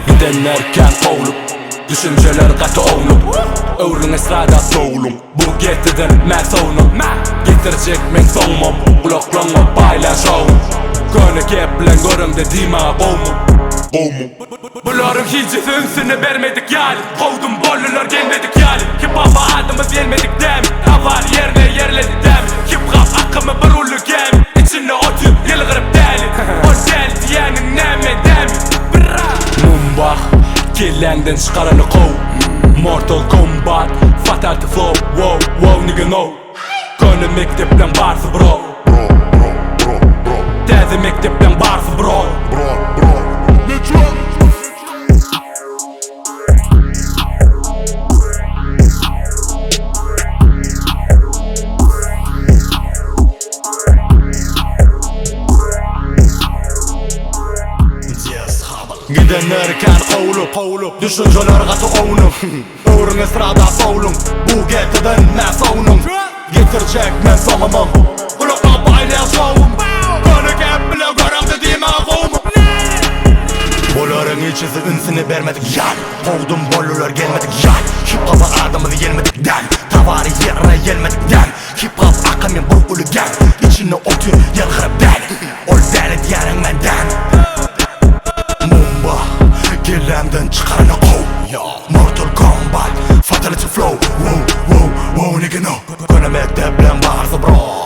Gidenlerken kovulup düşünceler katı olup Övrün esrada soğulum Bu getidin men soğunum Getirecek men soğumum Kulaklanma paylan şovum Köne keplen görümde dima boğumum Buların hiç ünsünü vermedik yani Kovdum bollular gelmedik yani Hip-hop'a adımız gelmedik dem Tavar yerine yerledik dem Hip-hop akımı barullu gem İçinde otu yılgırıp deli O deli diyenin neme dem Mumbah Kellenden çıkaranı kov Mortal Kombat Fatality flow Wow wow nigga no Köne mektepten barsı bro Tezi mektepten barsı bro Gidenlerken kovulup düşünceler katı oğlum Övrün esrada soğulum Bu getidin men soğunum Getirecek men soğumum Kulakla paylayan şovum Köne keplen görümde dima boğumum Buların içisi ünsünü vermedik yan Kovdum bollular gelmedik yan Hip-hop'a adımızı gelmedik den Tavari yerine gelmedik den Hip-hop akımı burgulu gen İçine otu yılgırıp deli Ol deli diyenin menden Gellemden çıkarana kov Mortal Kombat Fatality flow Wow wow wow nigga no Köne mekteplen barsı bro